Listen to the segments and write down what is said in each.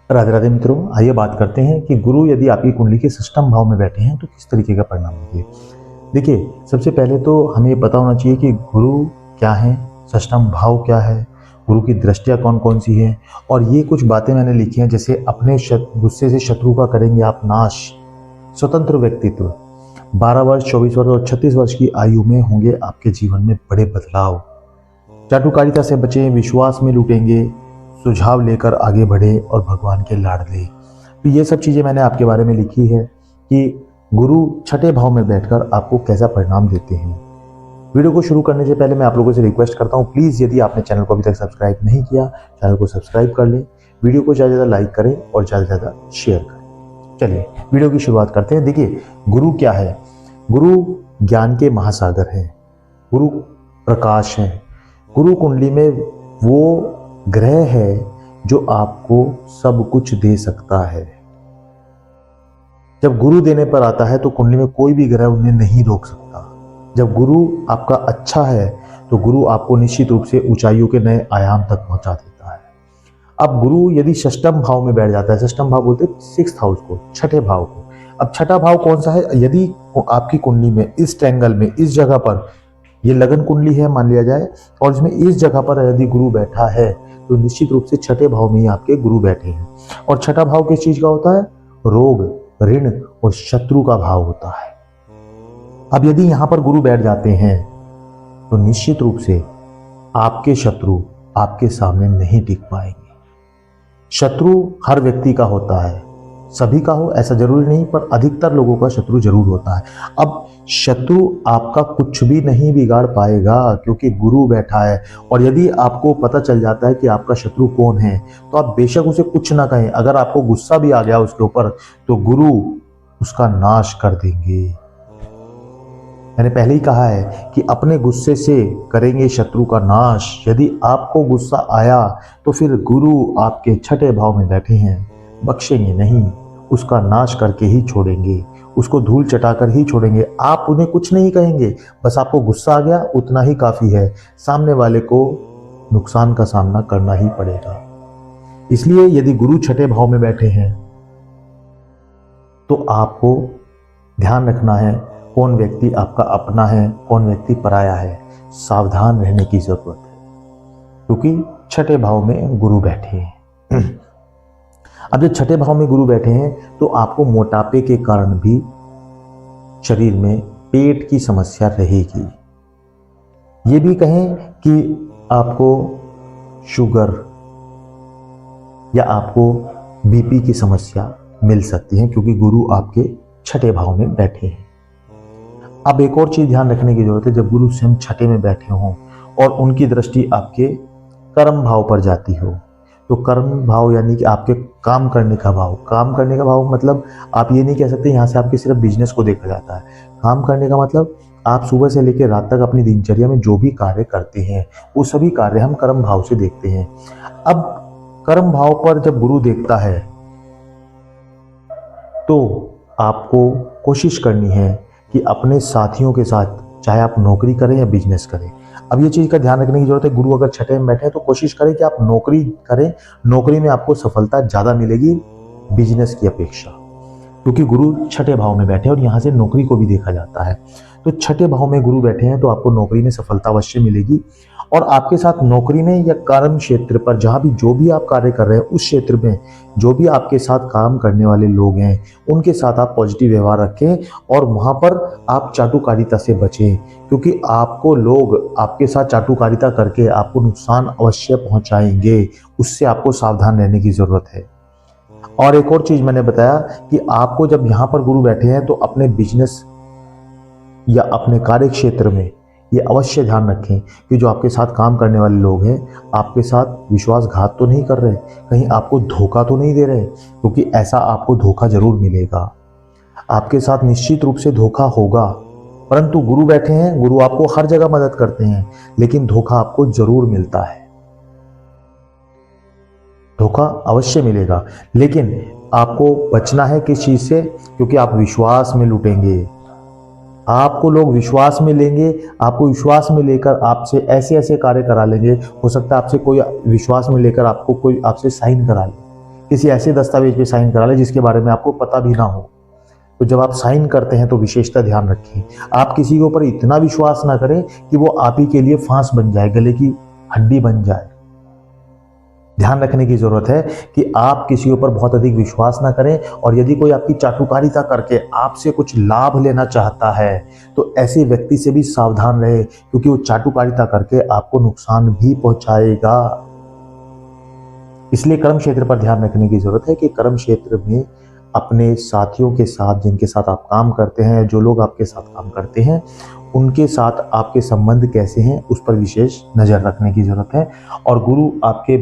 राधे राधे मित्रों, आइए बात करते हैं कि गुरु यदि आपकी कुंडली के षष्ठम भाव में बैठे हैं तो किस तरीके का परिणाम देंगे। देखिए, सबसे पहले तो हमें ये पता होना चाहिए कि गुरु क्या है, षष्ठम भाव क्या है, गुरु की दृष्टियाँ कौन कौन सी हैं। और ये कुछ बातें मैंने लिखी हैं, जैसे अपने गुस्से से शत्रु का करेंगे आप नाश, स्वतंत्र व्यक्तित्व, 12 वर्ष, 24 वर्ष और 36 वर्ष की आयु में होंगे आपके जीवन में बड़े बदलाव, चाटुकारिता से बचें, विश्वास में लूटेंगे, सुझाव लेकर आगे बढ़े और भगवान के लाडले। तो ये सब चीज़ें मैंने आपके बारे में लिखी है कि गुरु छठे भाव में बैठकर आपको कैसा परिणाम देते हैं। वीडियो को शुरू करने से पहले मैं आप लोगों से रिक्वेस्ट करता हूँ, प्लीज़ यदि आपने चैनल को अभी तक सब्सक्राइब नहीं किया, चैनल को सब्सक्राइब कर लें, वीडियो को ज़्यादा से ज़्यादा लाइक करें और ज़्यादा से ज़्यादा शेयर करें। चलिए वीडियो की शुरुआत करते हैं। देखिए, गुरु क्या है? गुरु ज्ञान के महासागर हैं, गुरु प्रकाश हैं, गुरु कुंडली में वो ग्रह है जो आपको सब कुछ दे सकता है। जब गुरु देने पर आता है तो कुंडली में कोई भी ग्रह उन्हें नहीं रोक सकता। जब गुरु आपका अच्छा है तो गुरु आपको निश्चित रूप से ऊंचाइयों के नए आयाम तक पहुंचा देता है। अब गुरु यदि षष्ठम भाव में बैठ जाता है, षष्ठम भाव बोलते हैं सिक्स्थ हाउस को, छठे भाव को। अब छठा भाव कौन सा है? यदि आपकी कुंडली में इस ट्रायंगल में, इस जगह पर, ये लगन कुंडली है मान लिया जाए, और इसमें इस जगह पर यदि गुरु बैठा है तो निश्चित रूप से छठे भाव में ही आपके गुरु बैठे हैं। और छठा भाव किस चीज का होता है? रोग, ऋण और शत्रु का भाव होता है। अब यदि यहां पर गुरु बैठ जाते हैं तो निश्चित रूप से आपके शत्रु आपके सामने नहीं टिक पाएंगे। शत्रु हर व्यक्ति का होता है, सभी का हो ऐसा जरूरी नहीं, पर अधिकतर लोगों का शत्रु जरूर होता है। अब शत्रु आपका कुछ भी नहीं बिगाड़ पाएगा क्योंकि गुरु बैठा है। और यदि आपको पता चल जाता है कि आपका शत्रु कौन है तो आप बेशक उसे कुछ ना कहें, अगर आपको गुस्सा भी आ गया उसके ऊपर तो गुरु उसका नाश कर देंगे। मैंने पहले ही कहा है कि अपने गुस्से से करेंगे शत्रु का नाश। यदि आपको गुस्सा आया तो फिर गुरु आपके छठे भाव में बैठे हैं, बख्शेंगे नहीं, उसका नाश करके ही छोड़ेंगे, उसको धूल चटाकर ही छोड़ेंगे। आप उन्हें कुछ नहीं कहेंगे, बस आपको गुस्सा आ गया उतना ही काफ़ी है, सामने वाले को नुकसान का सामना करना ही पड़ेगा। इसलिए यदि गुरु छठे भाव में बैठे हैं तो आपको ध्यान रखना है कौन व्यक्ति आपका अपना है, कौन व्यक्ति पराया है। सावधान रहने की जरूरत है क्योंकि छठे भाव में गुरु बैठे हैं। अब जब छठे भाव में गुरु बैठे हैं तो आपको मोटापे के कारण भी शरीर में पेट की समस्या रहेगी। ये भी कहें कि आपको शुगर या आपको बीपी की समस्या मिल सकती है क्योंकि गुरु आपके छठे भाव में बैठे हैं। अब एक और चीज ध्यान रखने की जरूरत है, जब गुरु स्वयं छठे में बैठे हों और उनकी दृष्टि आपके कर्म भाव पर जाती हो, तो कर्म भाव यानी कि आपके काम करने का भाव। काम करने का भाव मतलब आप ये नहीं कह सकते यहाँ से आपके सिर्फ बिजनेस को देखा जाता है। काम करने का मतलब आप सुबह से लेकर रात तक अपनी दिनचर्या में जो भी कार्य करते हैं वो सभी कार्य हम कर्म भाव से देखते हैं। अब कर्म भाव पर जब गुरु देखता है तो आपको कोशिश करनी है कि अपने साथियों के साथ, चाहे आप नौकरी करें या बिजनेस करें, अब ये चीज़ का ध्यान रखने की जरूरत है। गुरु अगर छठे में बैठे हैं तो कोशिश करें कि आप नौकरी करें, नौकरी में आपको सफलता ज़्यादा मिलेगी बिजनेस की अपेक्षा, क्योंकि गुरु छठे भाव में बैठे हैं और यहाँ से नौकरी को भी देखा जाता है। तो छठे भाव में गुरु बैठे हैं तो आपको नौकरी में सफलता अवश्य मिलेगी। और आपके साथ नौकरी में या कार्य क्षेत्र पर जहाँ भी जो भी आप कार्य कर रहे हैं उस क्षेत्र में जो भी आपके साथ काम करने वाले लोग हैं उनके साथ आप पॉजिटिव व्यवहार रखें और वहाँ पर आप चाटुकारिता से बचें, क्योंकि आपको लोग आपके साथ चाटुकारिता करके आपको नुकसान अवश्य पहुँचाएंगे। उससे आपको सावधान रहने की ज़रूरत है। और एक और चीज़ मैंने बताया कि आपको जब यहाँ पर गुरु बैठे हैं तो अपने बिजनेस या अपने कार्य क्षेत्र में ये अवश्य ध्यान रखें कि जो आपके साथ काम करने वाले लोग हैं आपके साथ विश्वासघात तो नहीं कर रहे, कहीं आपको धोखा तो नहीं दे रहे, क्योंकि ऐसा आपको धोखा जरूर मिलेगा। आपके साथ निश्चित रूप से धोखा होगा, परंतु गुरु बैठे हैं, गुरु आपको हर जगह मदद करते हैं, लेकिन धोखा आपको जरूर मिलता है। धोखा अवश्य मिलेगा, लेकिन आपको बचना है किस चीज से? क्योंकि आप विश्वास में लूटेंगे, आपको लोग विश्वास में लेंगे, आपको विश्वास में लेकर आपसे ऐसे ऐसे कार्य करा लेंगे। हो सकता है आपसे कोई विश्वास में लेकर आपको कोई आपसे साइन करा ले, किसी ऐसे दस्तावेज पे साइन करा लें जिसके बारे में आपको पता भी ना हो। तो जब आप साइन करते हैं तो विशेषता ध्यान रखिए, आप किसी के ऊपर इतना विश्वास ना करें कि वो आप ही के लिए फांस बन जाए, गले की हड्डी बन जाए। ध्यान रखने की जरूरत है कि आप किसी ऊपर बहुत अधिक विश्वास ना करें, और यदि कोई आपकी चाटुकारिता करके आपसे कुछ लाभ लेना चाहता है तो ऐसे व्यक्ति से भी सावधान रहे, क्योंकि वो चाटुकारिता करके आपको नुकसान भी पहुंचाएगा। इसलिए कर्म क्षेत्र पर ध्यान रखने की जरूरत है कि कर्म क्षेत्र में अपने साथियों के साथ, जिनके साथ आप काम करते हैं, जो लोग आपके साथ काम करते हैं, उनके साथ आपके संबंध कैसे हैं उस पर विशेष नजर रखने की जरूरत है। और गुरु आपके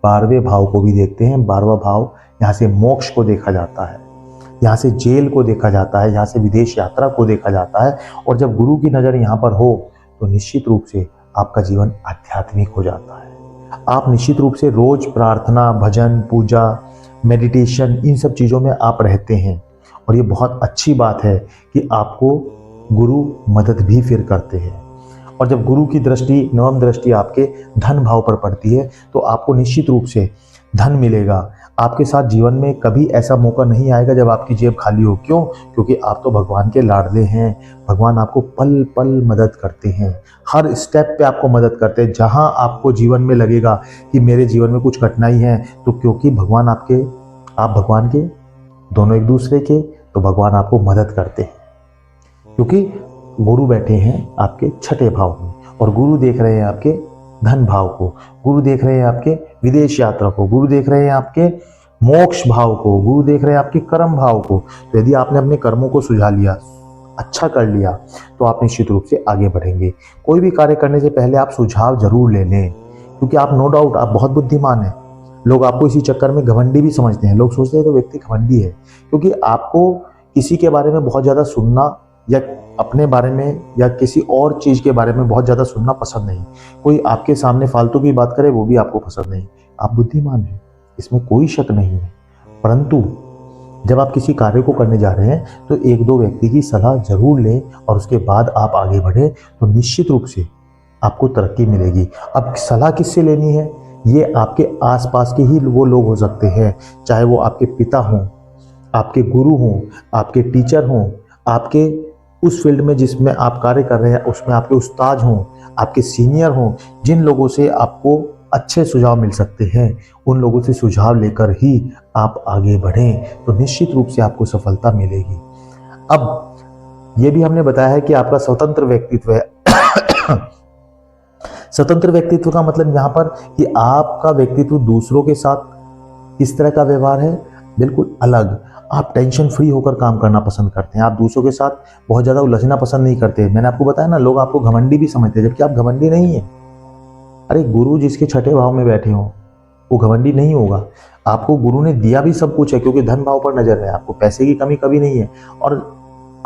12वें भाव को भी देखते हैं। 12वां भाव, यहाँ से मोक्ष को देखा जाता है, यहाँ से जेल को देखा जाता है, यहाँ से विदेश यात्रा को देखा जाता है। और जब गुरु की नज़र यहाँ पर हो तो निश्चित रूप से आपका जीवन आध्यात्मिक हो जाता है। आप निश्चित रूप से रोज प्रार्थना, भजन, पूजा, मेडिटेशन, इन सब चीज़ों में आप रहते हैं। और ये बहुत अच्छी बात है कि आपको गुरु मदद भी फिर करते हैं। और जब गुरु की दृष्टि, नवम दृष्टि आपके धन भाव पर पड़ती है तो आपको निश्चित रूप से धन मिलेगा। आपके साथ जीवन में कभी ऐसा मौका नहीं आएगा जब आपकी जेब खाली हो। क्यों? क्योंकि आप तो भगवान के लाडले हैं। भगवान आपको पल पल मदद करते हैं, हर स्टेप पे आपको मदद करते हैं। जहां आपको जीवन में लगेगा कि मेरे जीवन में कुछ कठिनाई है, तो क्योंकि भगवान आपके, आप भगवान के, दोनों एक दूसरे के, तो भगवान आपको मदद करते हैं। क्योंकि गुरु बैठे हैं आपके छठे भाव में, और गुरु देख रहे हैं आपके धन भाव को, गुरु देख रहे हैं आपके विदेश यात्रा को, गुरु देख रहे हैं आपके मोक्ष भाव को, गुरु देख रहे हैं आपके कर्म भाव को। तो यदि आपने अपने कर्मों को सुलझा लिया, अच्छा कर लिया, तो आप निश्चित रूप से आगे बढ़ेंगे। कोई भी कार्य करने से पहले आप सुझाव जरूर ले लें, क्योंकि आप नो डाउट आप बहुत बुद्धिमान हैं। लोग आपको इसी चक्कर में घमंडी भी समझते हैं। लोग सोचते हैं तो व्यक्ति घमंडी है, क्योंकि आपको किसी के बारे में बहुत ज़्यादा सुनना, या अपने बारे में या किसी और चीज़ के बारे में बहुत ज़्यादा सुनना पसंद नहीं। कोई आपके सामने फालतू की बात करे वो भी आपको पसंद नहीं। आप बुद्धिमान हैं, इसमें कोई शक नहीं है। परंतु जब आप किसी कार्य को करने जा रहे हैं तो एक दो व्यक्ति की सलाह जरूर लें, और उसके बाद आप आगे बढ़ें, तो निश्चित रूप से आपको तरक्की मिलेगी। अब सलाह किससे लेनी है? ये आपके आसपास के ही वो लोग हो सकते हैं, चाहे वो आपके पिता हों, आपके गुरु हों, आपके टीचर हों, आपके उस फील्ड में जिसमें आप कार्य कर रहे हैं उसमें आपके उस्ताद हों, आपके सीनियर हों। जिन लोगों से आपको अच्छे सुझाव मिल सकते हैं, उन लोगों से सुझाव लेकर ही आप आगे बढ़ें, तो निश्चित रूप से आपको सफलता मिलेगी। अब ये भी हमने बताया है कि आपका स्वतंत्र व्यक्तित्व है। स्वतंत्र व्यक्तित्व का मतलब यहाँ पर कि आपका व्यक्तित्व दूसरों के साथ किस तरह का व्यवहार है, बिल्कुल अलग। आप टेंशन फ्री होकर काम करना पसंद करते हैं, आप दूसरों के साथ बहुत ज़्यादा उलझना पसंद नहीं करते। मैंने आपको बताया ना, लोग आपको घमंडी भी समझते हैं, जबकि आप घमंडी नहीं है। अरे गुरु जिसके छठे भाव में बैठे हो वो घमंडी नहीं होगा। आपको गुरु ने दिया भी सब कुछ है, क्योंकि धन भाव पर नजर है, आपको पैसे की कमी कभी नहीं है। और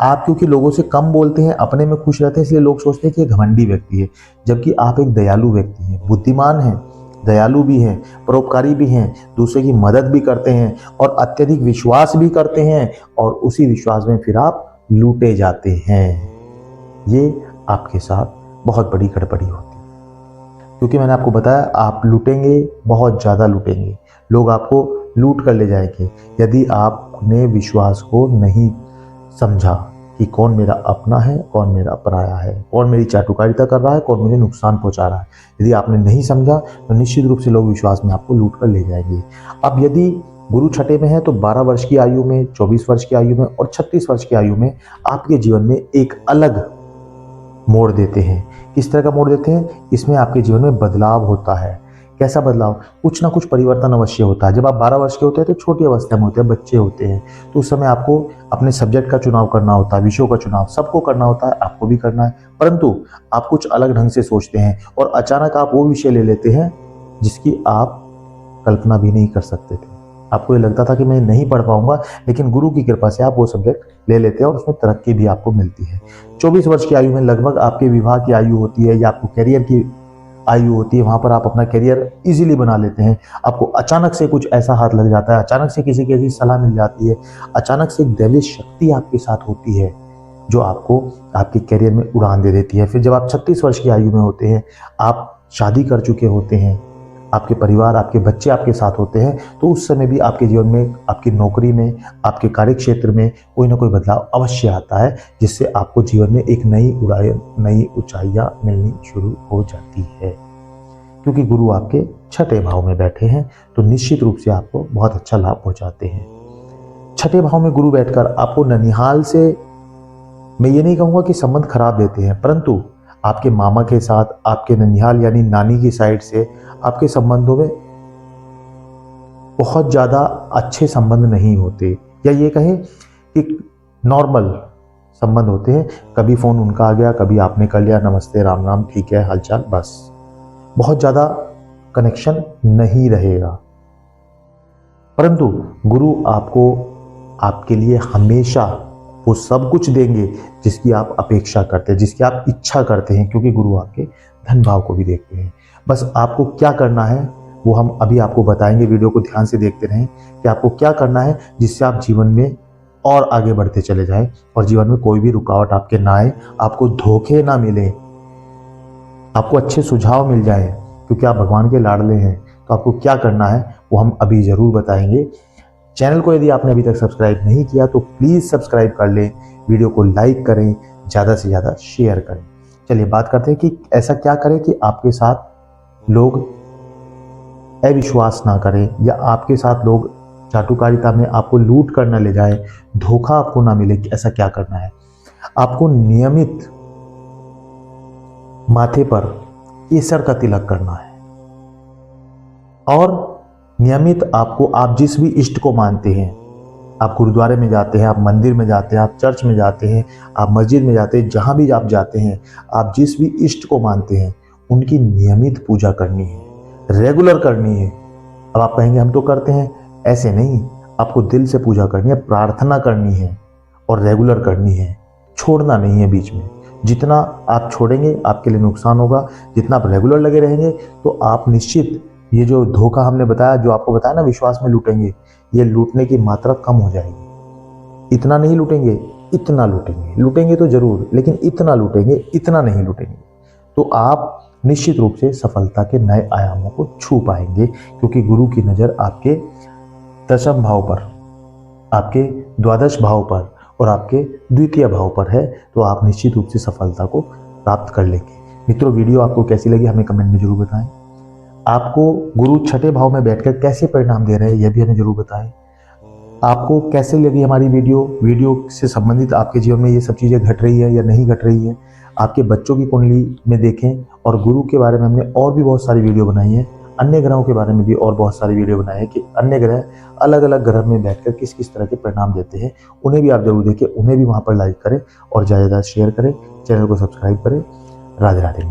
आप क्योंकि लोगों से कम बोलते हैं, अपने में खुश रहते हैं, इसलिए लोग सोचते हैं कि ये घमंडी व्यक्ति है। जबकि आप एक दयालु व्यक्ति हैं, बुद्धिमान हैं, दयालु भी हैं, परोपकारी भी हैं, दूसरे की मदद भी करते हैं, और अत्यधिक विश्वास भी करते हैं, और उसी विश्वास में फिर आप लूटे जाते हैं। ये आपके साथ बहुत बड़ी गड़बड़ी होती है, क्योंकि मैंने आपको बताया आप लूटेंगे, बहुत ज़्यादा लूटेंगे। लोग आपको लूट कर ले जाएंगे यदि आपने विश्वास को नहीं समझा कि कौन मेरा अपना है, कौन मेरा पराया है, कौन मेरी चाटुकारिता कर रहा है, कौन मुझे नुकसान पहुंचा रहा है। यदि आपने नहीं समझा तो निश्चित रूप से लोग विश्वास में आपको लूट कर ले जाएंगे। अब यदि गुरु छठे में है तो 12 वर्ष की आयु में, 24 वर्ष की आयु में और 36 वर्ष की आयु में आपके जीवन में एक अलग मोड़ देते हैं। किस तरह का मोड़ देते हैं? इसमें आपके जीवन में बदलाव होता है। कैसा बदलाव? कुछ ना कुछ परिवर्तन अवश्य होता है। जब आप 12 वर्ष के होते हैं तो छोटी अवस्था में होते हैं, बच्चे होते हैं, तो उस समय आपको अपने सब्जेक्ट का चुनाव करना होता है, विषयों का चुनाव सबको करना होता है, आपको भी करना है। परंतु आप कुछ अलग ढंग से सोचते हैं और अचानक आप वो विषय ले लेते हैं जिसकी आप कल्पना भी नहीं कर सकते थे। आपको ये लगता था कि मैं नहीं पढ़ पाऊंगा, लेकिन गुरु की कृपा से आप वो सब्जेक्ट ले लेते हैं और उसमें तरक्की भी आपको मिलती है। 24 वर्ष की आयु में लगभग आपके विवाह की आयु होती है, या आपको करियर की आयु होती है। वहाँ पर आप अपना करियर इजीली बना लेते हैं। आपको अचानक से कुछ ऐसा हाथ लग जाता है, अचानक से किसी की ऐसी सलाह मिल जाती है, अचानक से एक दैवीय शक्ति आपके साथ होती है जो आपको आपके करियर में उड़ान दे देती है। फिर जब आप 36 वर्ष की आयु में होते हैं, आप शादी कर चुके होते हैं, आपके परिवार, आपके बच्चे आपके साथ होते हैं, तो उस समय भी आपके जीवन में, आपकी नौकरी में, आपके कार्य क्षेत्र में कोई ना कोई बदलाव अवश्य आता है, जिससे आपको जीवन में एक नई ऊंचाइयां मिलनी शुरू हो जाती है। क्योंकि गुरु आपके छठे भाव में बैठे हैं, तो निश्चित रूप से आपको बहुत अच्छा लाभ पहुंचाते हैं। छठे भाव में गुरु बैठकर आपको ननिहाल से, मैं ये नहीं कहूँगा कि संबंध खराब देते हैं, परंतु आपके मामा के साथ, आपके ननिहाल यानी नानी की साइड से आपके संबंधों में बहुत ज़्यादा अच्छे संबंध नहीं होते, या ये कहें कि नॉर्मल संबंध होते हैं। कभी फ़ोन उनका आ गया, कभी आपने कर लिया, नमस्ते, राम राम, ठीक है, हालचाल, बस। बहुत ज़्यादा कनेक्शन नहीं रहेगा। परंतु गुरु आपको, आपके लिए हमेशा वो सब कुछ देंगे जिसकी आप अपेक्षा करते हैं, जिसकी आप इच्छा करते हैं, क्योंकि गुरु आपके धन भाव को भी देखते हैं। बस आपको क्या करना है वो हम अभी आपको बताएंगे। वीडियो को ध्यान से देखते रहें कि आपको क्या करना है, जिससे आप जीवन में और आगे बढ़ते चले जाएं और जीवन में कोई भी रुकावट आपके ना आए, आपको धोखे ना मिले, आपको अच्छे सुझाव मिल जाए, क्योंकि आप भगवान के लाडले हैं। तो आपको क्या करना है वो हम अभी ज़रूर बताएंगे। चैनल को यदि आपने अभी तक सब्सक्राइब नहीं किया तो प्लीज़ सब्सक्राइब कर लें, वीडियो को लाइक करें, ज़्यादा से ज़्यादा शेयर करें। चलिए बात करते हैं कि ऐसा क्या करें कि आपके साथ लोग अविश्वास ना करें, या आपके साथ लोग चाटुकारिता में आपको लूट कर न ले जाए, धोखा आपको ना मिले। ऐसा क्या करना है? आपको नियमित माथे पर केसर का तिलक करना है, और नियमित आपको, आप जिस भी इष्ट को मानते हैं, आप गुरुद्वारे में जाते हैं, आप मंदिर में जाते हैं, आप चर्च में जाते हैं, आप मस्जिद में जाते हैं, जहाँ भी आप जाते हैं, आप जिस भी इष्ट को मानते हैं उनकी नियमित पूजा करनी है, रेगुलर करनी है। अब आप कहेंगे हम तो करते हैं, ऐसे नहीं, आपको दिल से पूजा करनी है, प्रार्थना करनी है और रेगुलर करनी है, छोड़ना नहीं है बीच में। जितना आप छोड़ेंगे आपके लिए नुकसान होगा, जितना आप रेगुलर लगे रहेंगे तो आप निश्चित, ये जो धोखा हमने बताया, जो आपको बताया ना विश्वास में लूटेंगे, ये लूटने की मात्रा कम हो जाएगी। इतना नहीं लूटेंगे, इतना लूटेंगे। लूटेंगे तो जरूर, लेकिन इतना लूटेंगे, इतना नहीं लूटेंगे। तो आप निश्चित रूप से सफलता के नए आयामों को छू पाएंगे, क्योंकि गुरु की नज़र आपके दशम भाव पर, आपके द्वादश भाव पर और आपके द्वितीय भाव पर है। तो आप निश्चित रूप से सफलता को प्राप्त कर लेंगे। मित्रों, वीडियो आपको कैसी लगी हमें कमेंट में जरूर बताएं। आपको गुरु छठे भाव में बैठकर कैसे परिणाम दे रहे हैं यह भी हमें जरूर बताएं। आपको कैसे लगी हमारी वीडियो से संबंधित आपके जीवन में ये सब चीज़ें घट रही है या नहीं घट रही है। आपके बच्चों की कुंडली में देखें, और गुरु के बारे में हमने और भी बहुत सारी वीडियो बनाई है, अन्य ग्रहों के बारे में भी और बहुत सारी वीडियो बनाई है कि अन्य ग्रह अलग अलग ग्रह में बैठकर किस किस तरह के परिणाम देते हैं। उन्हें भी आप जरूर देखें, उन्हें भी वहाँ पर लाइक करें और ज़्यादा शेयर करें, चैनल को सब्सक्राइब करें। राधे राधे।